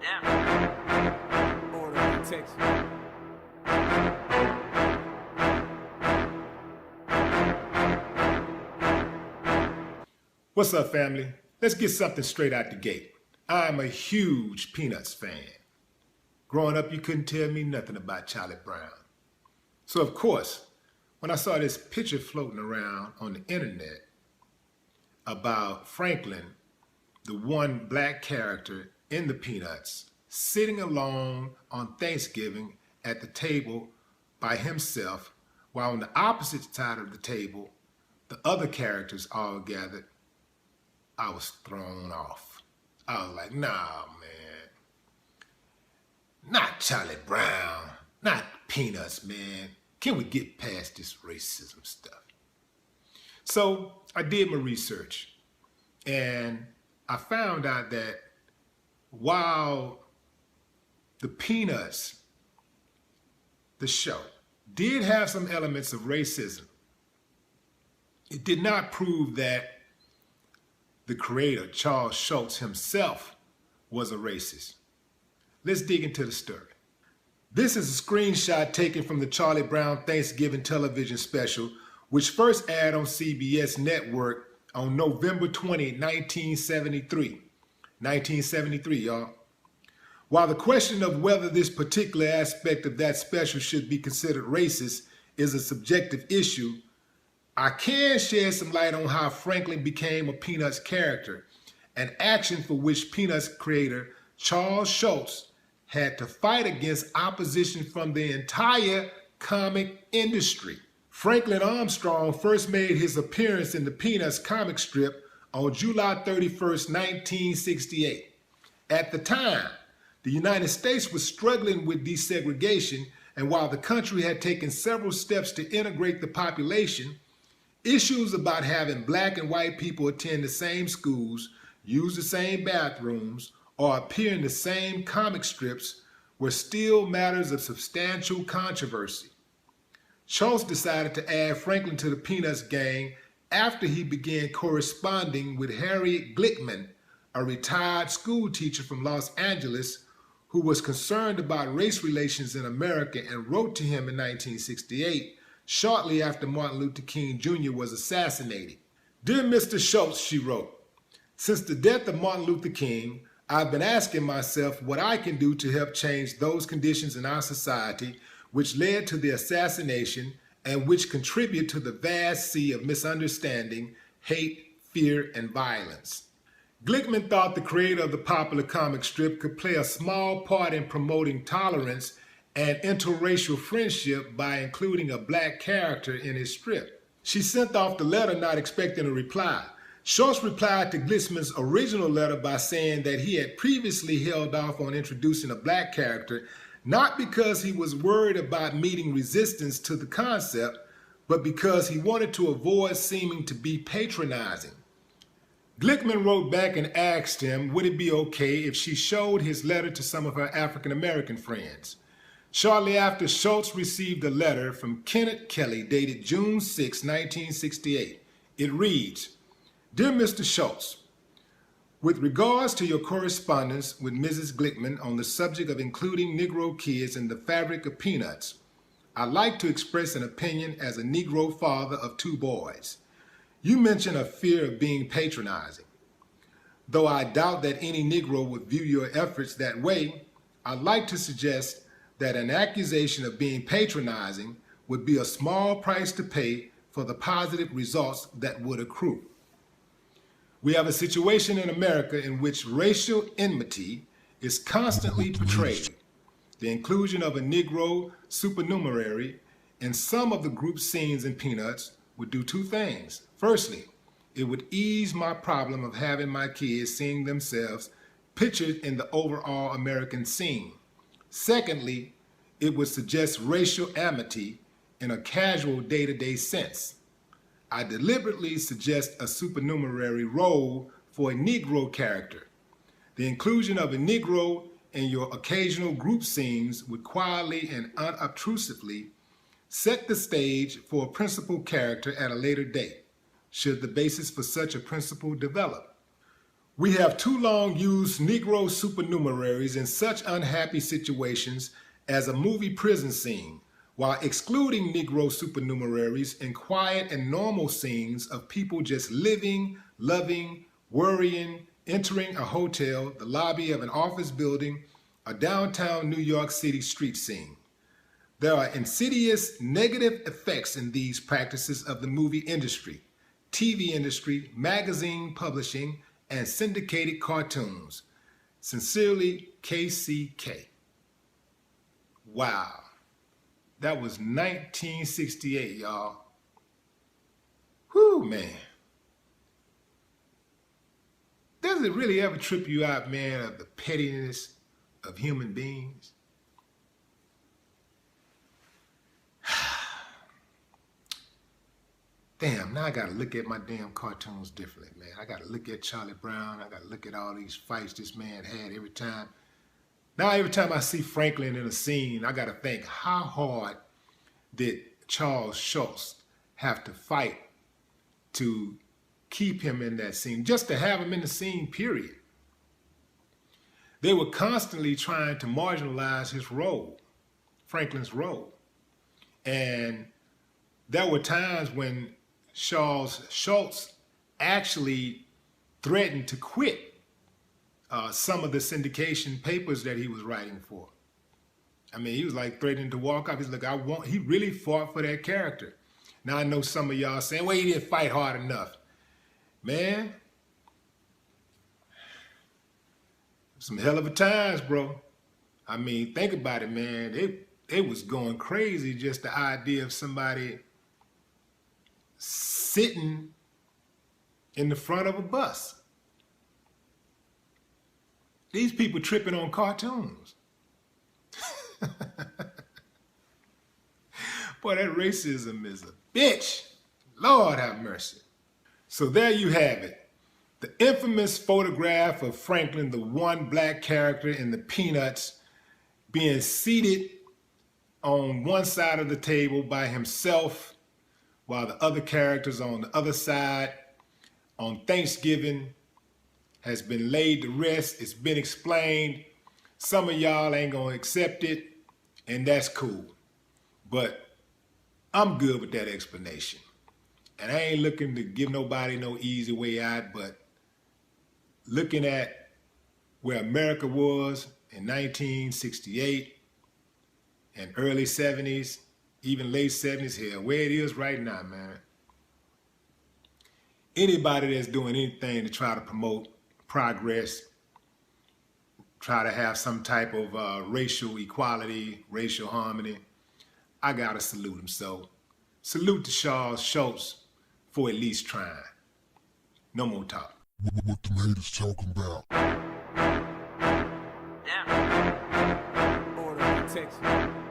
down. Order and protection. What's up, family? Let's get something straight out the gate. I'm a huge Peanuts fan. Growing up, you couldn't tell me nothing about Charlie Brown. So, of course, when I saw this picture floating around on the internet about Franklin, the one black character in the Peanuts, sitting alone on Thanksgiving at the table by himself, while on the opposite side of the table, the other characters all gathered, I was thrown off. I was like, nah, man. Not Charlie Brown. Not Peanuts, man. Can we get past this racism stuff? So I did my research, and I found out that while the Peanuts, the show, did have some elements of racism, it did not prove that the creator, Charles Schulz himself, was a racist. Let's dig into the story. This is a screenshot taken from the Charlie Brown Thanksgiving television special, which first aired on CBS Network on November 20, 1973. 1973, y'all. While the question of whether this particular aspect of that special should be considered racist is a subjective issue, I can shed some light on how Franklin became a Peanuts character, an action for which Peanuts creator Charles Schulz had to fight against opposition from the entire comic industry. Franklin Armstrong first made his appearance in the Peanuts comic strip on July 31st, 1968. At the time, the United States was struggling with desegregation, and while the country had taken several steps to integrate the population, issues about having black and white people attend the same schools, use the same bathrooms, or appear in the same comic strips were still matters of substantial controversy. Schulz decided to add Franklin to the Peanuts gang after he began corresponding with Harriet Glickman, a retired school teacher from Los Angeles who was concerned about race relations in America and wrote to him in 1968, shortly after Martin Luther King Jr. was assassinated. Dear Mr. Schulz, she wrote, since the death of Martin Luther King, I've been asking myself what I can do to help change those conditions in our society which led to the assassination and which contribute to the vast sea of misunderstanding, hate, fear, and violence. Glickman thought the creator of the popular comic strip could play a small part in promoting tolerance and interracial friendship by including a black character in his strip. She sent off the letter not expecting a reply. Schulz replied to Glickman's original letter by saying that he had previously held off on introducing a black character, not because he was worried about meeting resistance to the concept, but because he wanted to avoid seeming to be patronizing. Glickman wrote back and asked him, would it be okay if she showed his letter to some of her African-American friends? Shortly after, Schulz received a letter from Kenneth Kelly dated June 6, 1968. It reads, Dear Mr. Schulz, with regards to your correspondence with Mrs. Glickman on the subject of including Negro kids in the fabric of Peanuts, I'd like to express an opinion as a Negro father of 2 boys. You mention a fear of being patronizing. Though I doubt that any Negro would view your efforts that way, I'd like to suggest that an accusation of being patronizing would be a small price to pay for the positive results that would accrue. We have a situation in America in which racial enmity is constantly portrayed. The inclusion of a Negro supernumerary in some of the group scenes in Peanuts would do 2 things. Firstly, it would ease my problem of having my kids seeing themselves pictured in the overall American scene. Secondly, it would suggest racial amity in a casual day-to-day sense. I deliberately suggest a supernumerary role for a Negro character. The inclusion of a Negro in your occasional group scenes would quietly and unobtrusively set the stage for a principal character at a later date, should the basis for such a principle develop. We have too long used Negro supernumeraries in such unhappy situations as a movie prison scene, while excluding Negro supernumeraries in quiet and normal scenes of people just living, loving, worrying, entering a hotel, the lobby of an office building, a downtown New York City street scene. There are insidious negative effects in these practices of the movie industry, TV industry, magazine publishing, and syndicated cartoons. Sincerely, KCK. Wow. That was 1968, y'all. Whew, man. Does it really ever trip you out, man, of the pettiness of human beings? Damn, now I gotta look at my damn cartoons differently, man. I gotta look at Charlie Brown. I gotta look at all these fights this man had every time. Now every time I see Franklin in a scene, I gotta think, how hard did Charles Schultz have to fight to keep him in that scene, just to have him in the scene, period. They were constantly trying to marginalize his role, Franklin's role. And there were times when Charles Schultz actually threatened to quit some of the syndication papers that he was writing for. I mean, he was like threatening to walk off. He's like, he really fought for that character. Now I know some of y'all saying, well, he didn't fight hard enough. Man, some hell of a times, bro. I mean, think about it, man. They was going crazy, just the idea of somebody sitting in the front of a bus. These people tripping on cartoons. Boy, that racism is a bitch. Lord have mercy. So there you have it. The infamous photograph of Franklin, the one black character in the Peanuts, being seated on one side of the table by himself, while the other characters on the other side on Thanksgiving has been laid to rest. It's been explained. Some of y'all ain't gonna accept it, and that's cool. But I'm good with that explanation. And I ain't looking to give nobody no easy way out, but looking at where America was in 1968 and early 70s, even late 70s, here, where it is right now, man. Anybody that's doing anything to try to promote progress, try to have some type of racial equality, racial harmony, I gotta salute him. So salute to Charles Schultz for at least trying. No more talk. What them haters talking about? Order of protection.